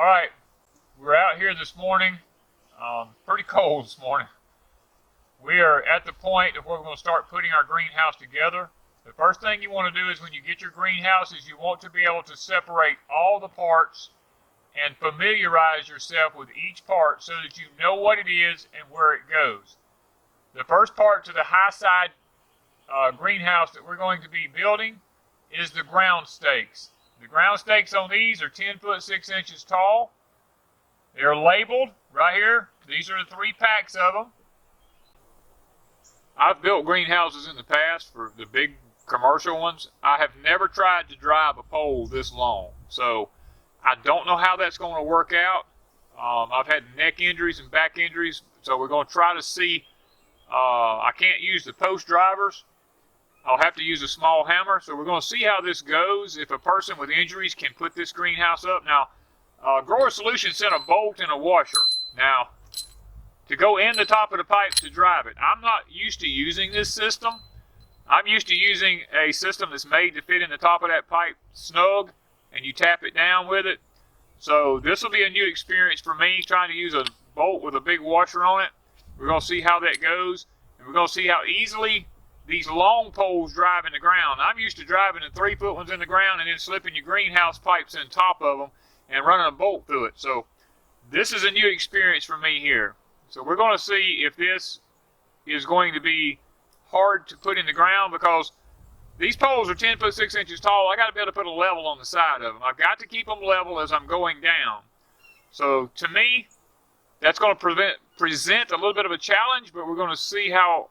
Alright, we're out here this morning, pretty cold this morning. We are at the point of where we're going to start putting our greenhouse together. The first thing you want to do is when you get your greenhouse is you want to be able to separate all the parts and familiarize yourself with each part so that you know what it is and where it goes. The first part to the high side greenhouse that we're going to be building is the ground stakes. The ground stakes on these are 10 foot 6 inches tall. They're labeled right here. These are the 3 packs of them. I've built greenhouses in the past for the big commercial ones. I have never tried to drive a pole this long, so I don't know how that's going to work out. I've had neck injuries and back injuries, so we're going to try to see. I can't use the post drivers. I'll have to use a small hammer, so we're going to see how this goes. If a person with injuries can put this greenhouse up. Now, Grower Solutions sent a bolt and a washer. Now, to go in the top of the pipe to drive it. I'm not used to using this system. I'm used to using a system that's made to fit in the top of that pipe snug, and you tap it down with it. So this will be a new experience for me, trying to use a bolt with a big washer on it. We're going to see how that goes, and we're going to see how easily these long poles drive in the ground. I'm used to driving the 3-foot ones in the ground and then slipping your greenhouse pipes in top of them and running a bolt through it. So this is a new experience for me here. So we're going to see if this is going to be hard to put in the ground, because these poles are 10 foot 6 inches tall. I got to be able to put a level on the side of them. I've got to keep them level as I'm going down. So to me, that's going to present a little bit of a challenge, but we're going to see how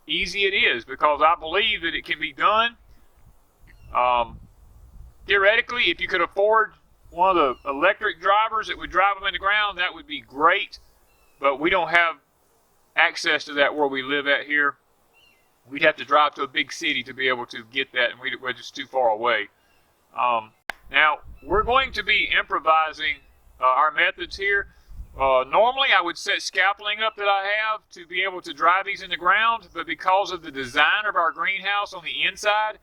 easy it is, because I believe that it can be done. Theoretically, if you could afford one of the electric drivers that would drive them in the ground, that would be great, but we don't have access to that where we live at here. We'd have to drive to a big city to be able to get that, and we're just too far away. Now, we're going to be improvising our methods here. Normally I would set scaffolding up that I have to be able to drive these in the ground, but because of the design of our greenhouse on the inside,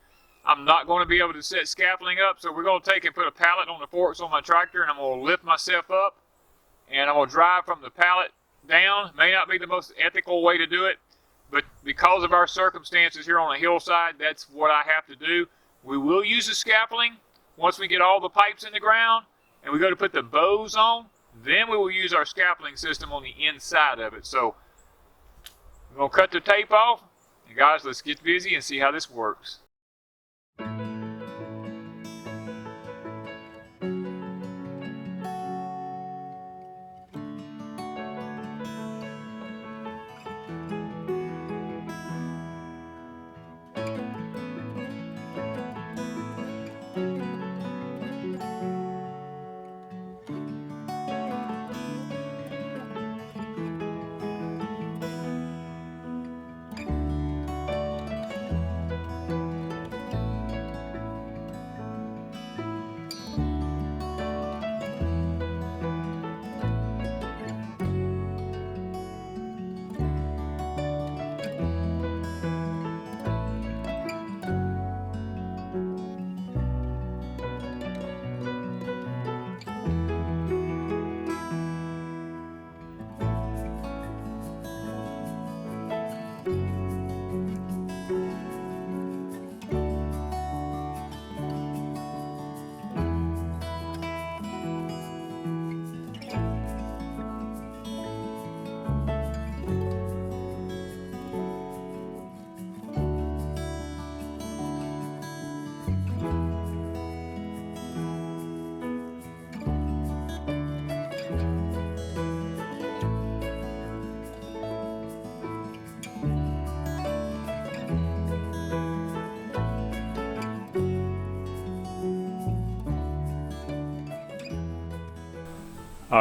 I'm not going to be able to set scaffolding up. So we're going to take and put a pallet on the forks on my tractor, and I'm going to lift myself up, and I'm going to drive from the pallet down. May not be the most ethical way to do it, but because of our circumstances here on a hillside, that's what I have to do. We will use the scaffolding once we get all the pipes in the ground and we go to put the bows on. Then we will use our scaffolding system on the inside of it. So we're going to cut the tape off. And guys, let's get busy and see how this works.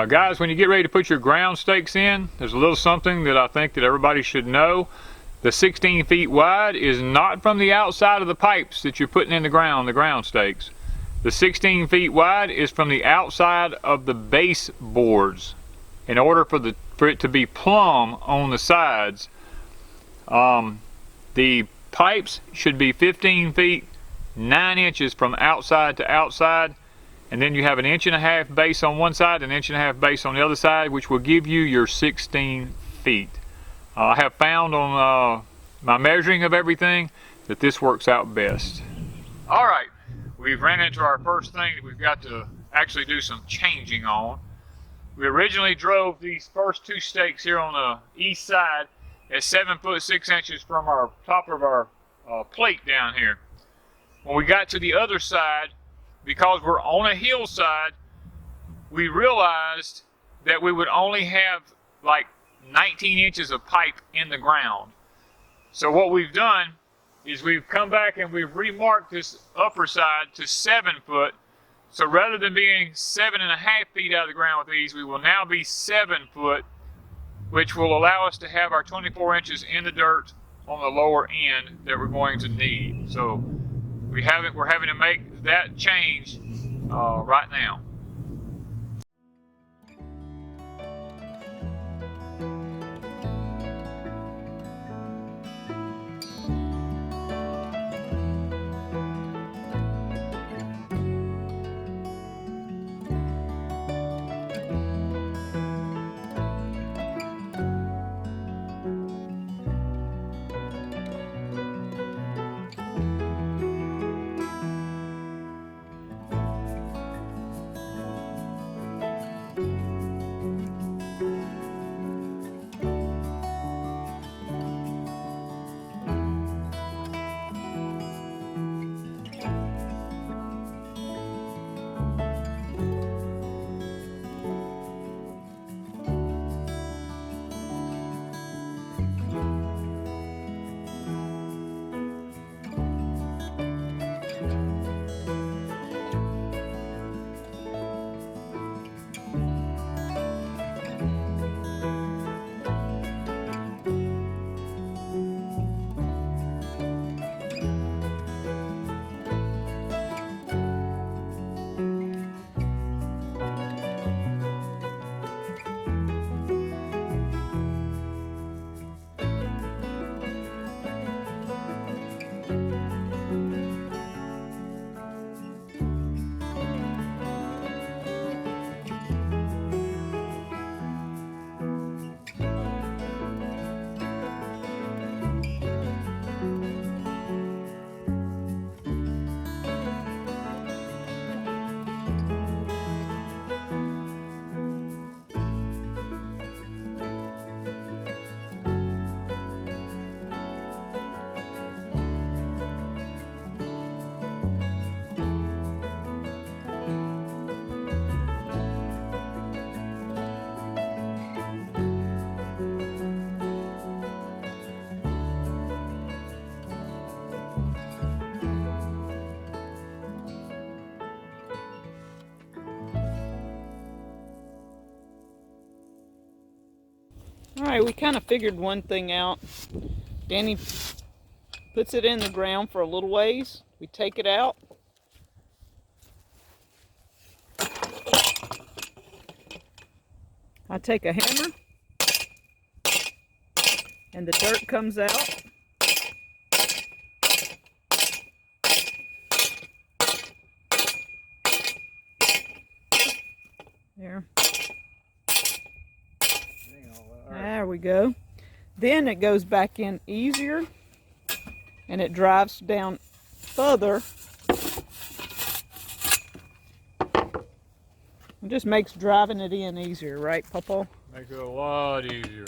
Guys, when you get ready to put your ground stakes in, there's a little something that I think that everybody should know. The 16 feet wide is not from the outside of the pipes that you're putting in the ground stakes. The 16 feet wide is from the outside of the baseboards. In order for it to be plumb on the sides, the pipes should be 15 feet 9 inches from outside to outside. and then you have an 1.5 inch base on one side, an 1.5 inch base on the other side, which will give you your 16 feet. I have found on my measuring of everything that this works out best. All right, we've ran into our first thing that we've got to actually do some changing on. We originally drove these first 2 stakes here on the east side at 7 foot 6 inches from our top of our plate down here. When we got to the other side, because we're on a hillside, we realized that we would only have like 19 inches of pipe in the ground. So what we've done is we've come back and we've remarked this upper side to 7 foot. So rather than being 7.5 feet out of the ground with these, we will now be 7 foot, which will allow us to have our 24 inches in the dirt on the lower end that we're going to need. So we're having to make that change right now. Alright, we kind of figured one thing out. Danny puts it in the ground for a little ways. We take it out. I take a hammer and the dirt comes out. There. There we go. Then it goes back in easier and it drives down further. It just makes driving it in easier, right, Papa? Makes it a lot easier.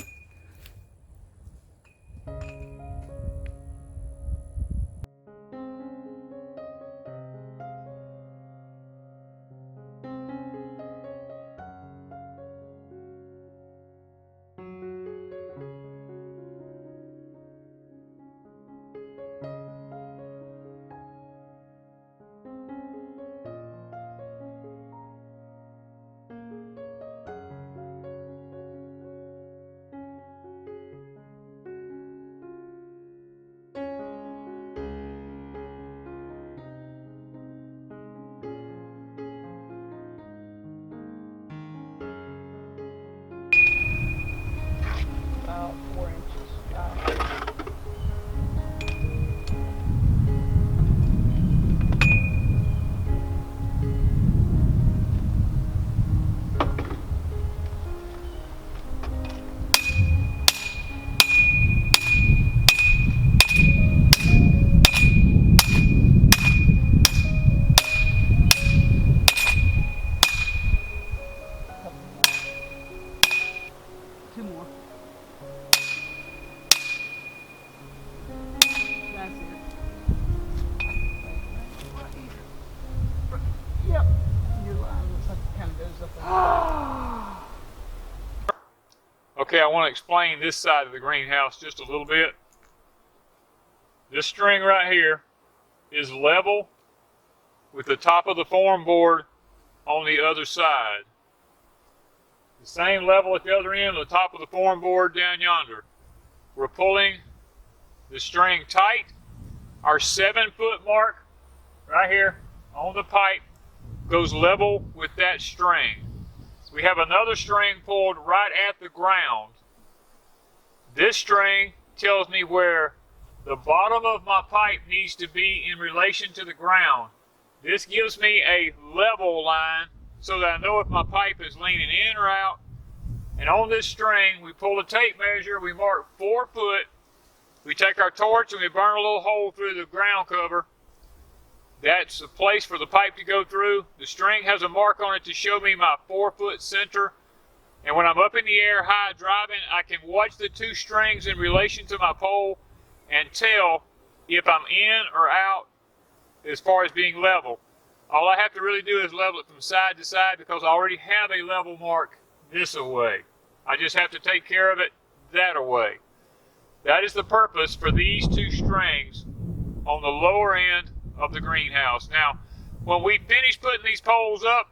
Okay, I want to explain this side of the greenhouse just a little bit. This string right here is level with the top of the form board on the other side. The same level at the other end, the top of the form board down yonder. We're pulling the string tight. Our 7-foot mark right here on the pipe goes level with that string. We have another string pulled right at the ground. This string tells me where the bottom of my pipe needs to be in relation to the ground. This gives me a level line so that I know if my pipe is leaning in or out. And on this string, we pull a tape measure, we mark 4 foot. We take our torch and we burn a little hole through the ground cover. That's the place for the pipe to go through. The string has a mark on it to show me my 4-foot center. And when I'm up in the air high driving, I can watch the 2 strings in relation to my pole and tell if I'm in or out as far as being level. All I have to really do is level it from side to side because I already have a level mark this away. I just have to take care of it that away. That is the purpose for these 2 strings on the lower end of the greenhouse. Now, when we finish putting these poles up,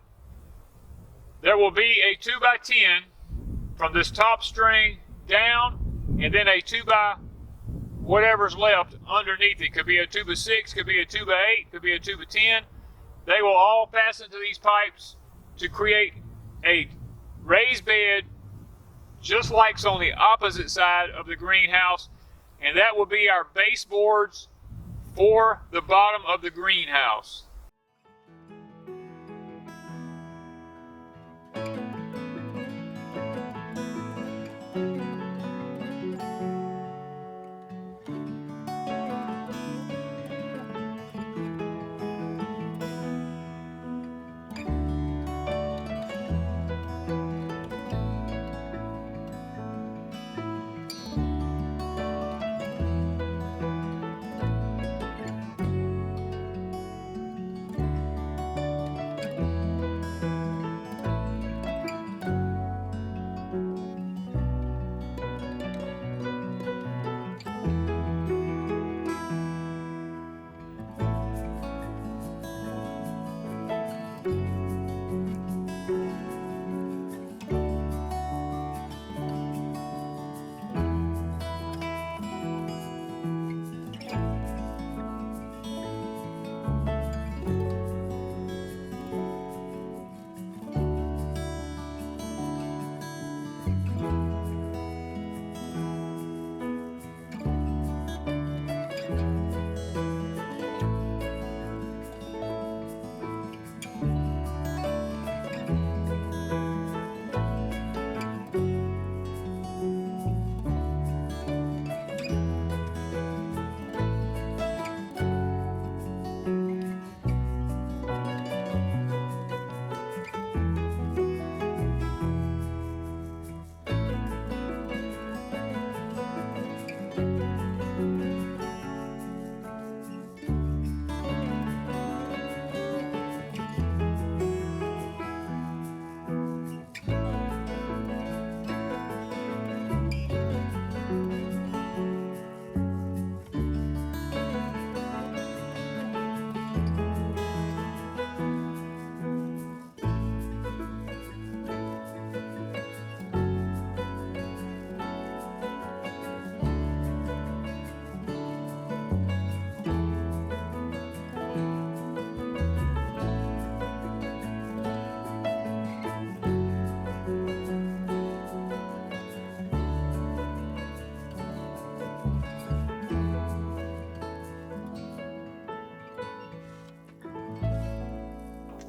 there will be a 2x10 from this top string down, and then a 2x whatever's left underneath it. Could be a 2x6, could be a 2x8, could be a 2x10. They will all fasten to these pipes to create a raised bed just like on the opposite side of the greenhouse, and that will be our baseboards for the bottom of the greenhouse.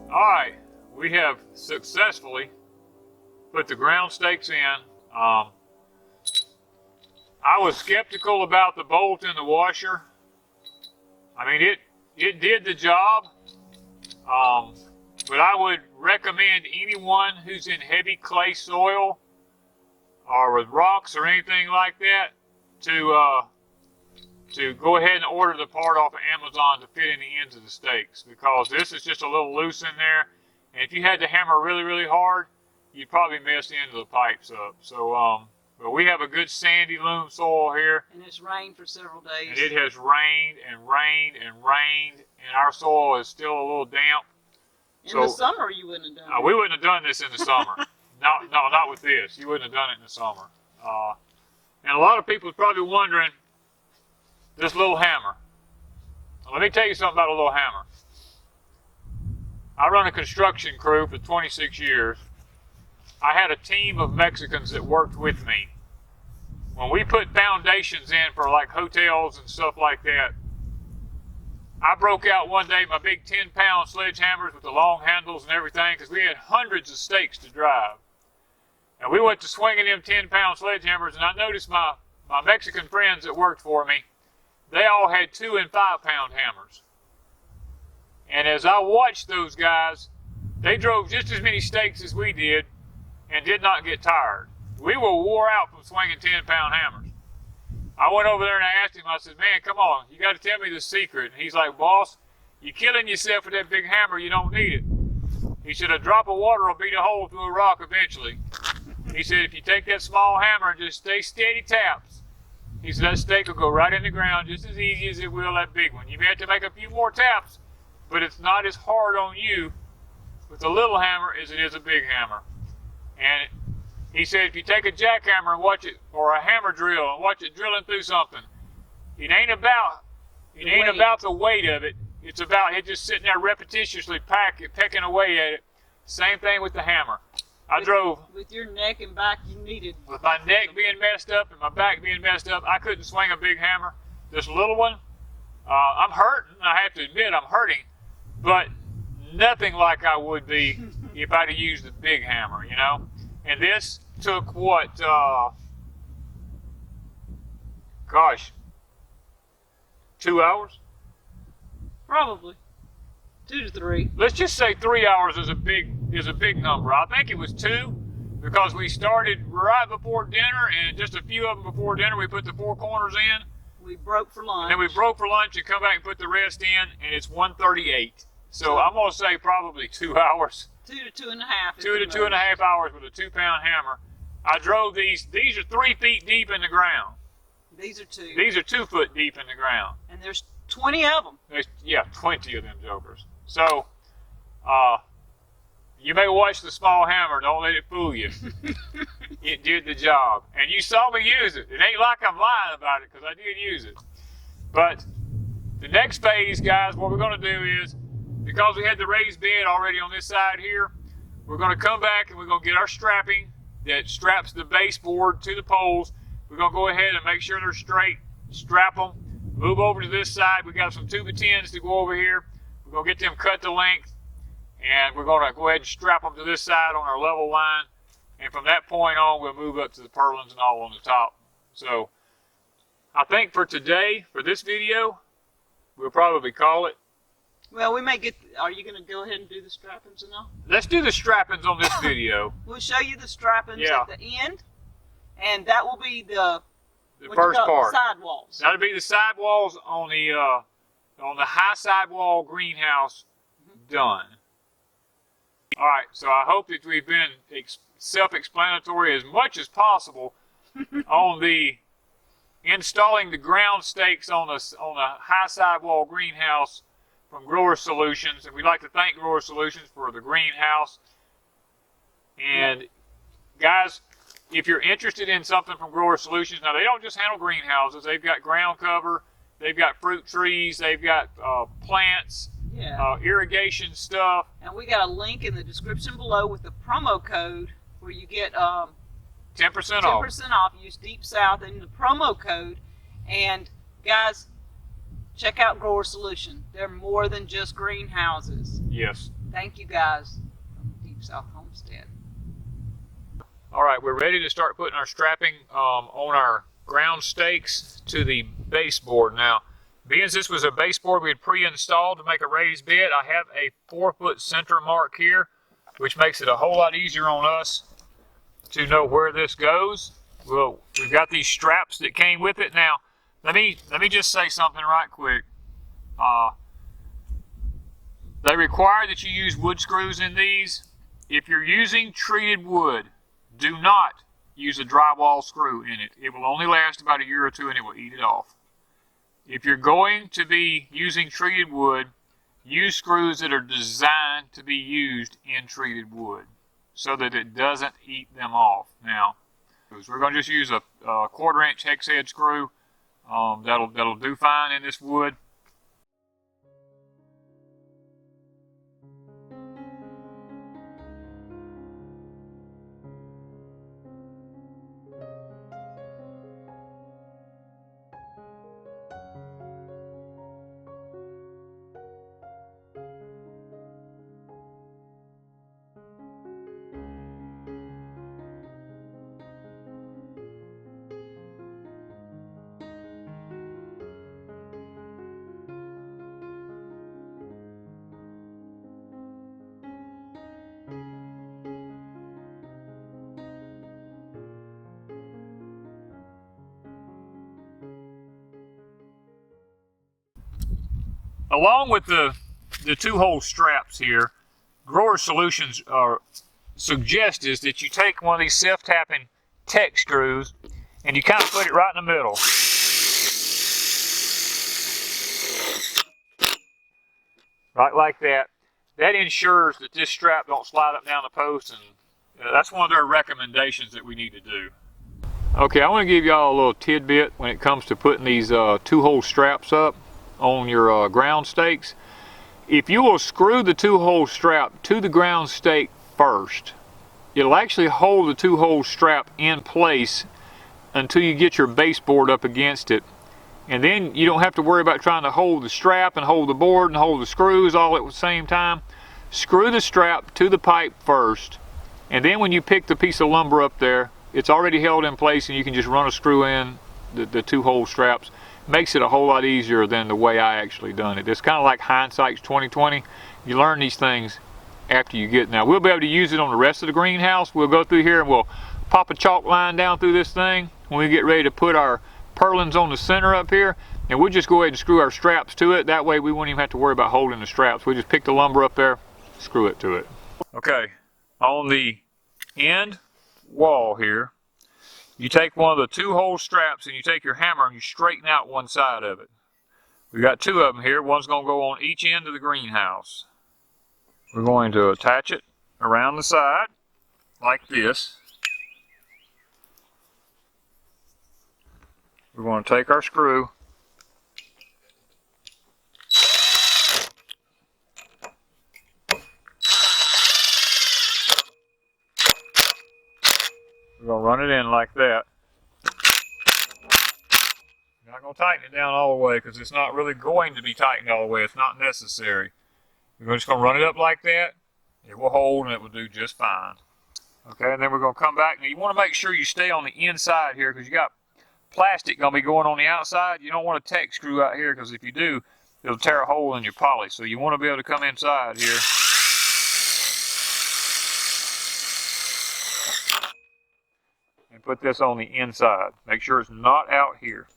Alright, we have successfully put the ground stakes in. I was skeptical about the bolt in the washer. I mean, it did the job, but I would recommend anyone who's in heavy clay soil or with rocks or anything like that to go ahead and order the part off of Amazon to fit in the ends of the stakes, because this is just a little loose in there, And if you had to hammer really, really hard, you'd probably mess the end of the pipes up. So, but we have a good sandy loam soil here. And it's rained for several days. And it has rained and rained and rained, and our soil is still a little damp. In the summer, you wouldn't have done it. We wouldn't have done this in the summer. No, not with this. You wouldn't have done it in the summer. And a lot of people are probably wondering, this little hammer. Let me tell you something about a little hammer. I run a construction crew for 26 years. I had a team of Mexicans that worked with me. When we put foundations in for like hotels and stuff like that, I broke out one day my big 10-pound sledgehammers with the long handles and everything, because we had hundreds of stakes to drive. And we went to swinging them 10-pound sledgehammers, and I noticed my Mexican friends that worked for me, they all had 2- and 5-pound hammers. And as I watched those guys, they drove just as many stakes as we did and did not get tired. We were wore out from swinging 10-pound hammers. I went over there and I asked him, I said, man, come on, you got to tell me the secret. And he's like, boss, you're killing yourself with that big hammer, you don't need it. He said, a drop of water will beat a hole through a rock eventually. He said, if you take that small hammer and just stay steady taps, he said, that stake will go right in the ground just as easy as it will that big one. You may have to make a few more taps, but it's not as hard on you with a little hammer as it is a big hammer. And he said, if you take a jackhammer and watch it, or a hammer drill and watch it drilling through something, it ain't about the weight of it. It's about it just sitting there repetitiously pecking away at it. Same thing with the hammer. I drove with your neck and back. You needed with my neck being messed up and my back being messed up. I couldn't swing a big hammer. This little one, I'm hurting. I have to admit, I'm hurting, but nothing like I would be if I'd have used the big hammer, you know. And this took what? Gosh, 2 hours? Probably 2 to 3. Let's just say 3 hours is a big number. I think it was 2 because we started right before dinner, and just a few of them before dinner we put the 4 corners in. We broke for lunch. And then we broke for lunch and come back and put the rest in, and it's 1:38. So I'm gonna say probably 2 hours. 2 to 2.5. 2 to 2.5 hours with a 2-pound hammer. I drove these. These are 3 feet deep in the ground. These are 2. These are 2 foot deep in the ground. And there's 20 of them. There's, yeah, 20 of them jokers. So, you may watch the small hammer. Don't let it fool you. It did the job. And you saw me use it. It ain't like I'm lying about it, because I did use it. But the next phase, guys, what we're going to do is, because we had the raised bed already on this side here, we're going to come back and we're going to get our strapping that straps the baseboard to the poles. We're going to go ahead and make sure they're straight, strap them, move over to this side. We got some 2x10s to go over here. We're going to get them cut to length, and we're going to go ahead and strap them to this side on our level line. And from that point on, we'll move up to the purlins and all on the top. So I think for today, for this video, we'll probably call it. Well, we may get. Are you going to go ahead and do the strappings and all? Let's do the strappings on this video. We'll show you the strappings at the end, and that will be the first part. Sidewalls. That'll be the sidewalls on the high sidewall greenhouse done. All right. So I hope that we've been self-explanatory as much as possible on the installing the ground stakes on the high sidewall greenhouse from Grower Solutions, and we'd like to thank Grower Solutions for the greenhouse. And guys, if you're interested in something from Grower Solutions, now they don't just handle greenhouses. They've got ground cover, they've got fruit trees, they've got plants, irrigation stuff. And we got a link in the description below with the promo code where you get 10% off. 10% off. Use Deepsouth in the promo code. And guys, check out Grower Solution. They're more than just greenhouses. Yes. Thank you guys from Deepsouth Homestead. All right, we're ready to start putting our strapping on our ground stakes to the baseboard. Now, being as this was a baseboard we had pre-installed to make a raised bed, I have a 4-foot center mark here, which makes it a whole lot easier on us to know where this goes. Well, we've got these straps that came with it. Now, let me just say something right quick. They require that you use wood screws in these. If you're using treated wood, do not use a drywall screw in it. It will only last about a year or two and it will eat it off. If you're going to be using treated wood, use screws that are designed to be used in treated wood so that it doesn't eat them off. Now, we're going to just use a 1/4 inch hex head screw. That'll do fine in this wood. Along with the 2-hole straps here, Grower Solutions suggest is that you take one of these self-tapping tech screws and you kind of put it right in the middle. Right like that. That ensures that this strap don't slide up down the post, and that's one of their recommendations that we need to do. Okay, I want to give y'all a little tidbit when it comes to putting these 2-hole straps up on your ground stakes. If you will screw the 2-hole strap to the ground stake first, it'll actually hold the 2-hole strap in place until you get your baseboard up against it. And then you don't have to worry about trying to hold the strap and hold the board and hold the screws all at the same time. Screw the strap to the pipe first, and then when you pick the piece of lumber up there, it's already held in place and you can just run a screw in the 2-hole straps. Makes it a whole lot easier than the way I actually done it. It's kind of like hindsight's 20/20. You learn these things after you get. Now we'll be able to use it on the rest of the greenhouse. We'll go through here and we'll pop a chalk line down through this thing when we get ready to put our purlins on the center up here, and we'll just go ahead and screw our straps to it. That way we won't even have to worry about holding the straps. We just pick the lumber up there, screw it to it. Okay, on the end wall here, you take one of the 2-hole straps and you take your hammer and you straighten out one side of it. We've got 2 of them here. One's going to go on each end of the greenhouse. We're going to attach it around the side like this. We're going to take our screw, we're going to run it in like that. You're not going to tighten it down all the way because it's not really going to be tightened all the way. It's not necessary. We're just going to run it up like that. It will hold and it will do just fine. Okay, and then we're going to come back. Now you want to make sure you stay on the inside here because you got plastic going to be going on the outside. You don't want a tech screw out here because if you do, it'll tear a hole in your poly. So you want to be able to come inside here. And put this on the inside. Make sure it's not out here.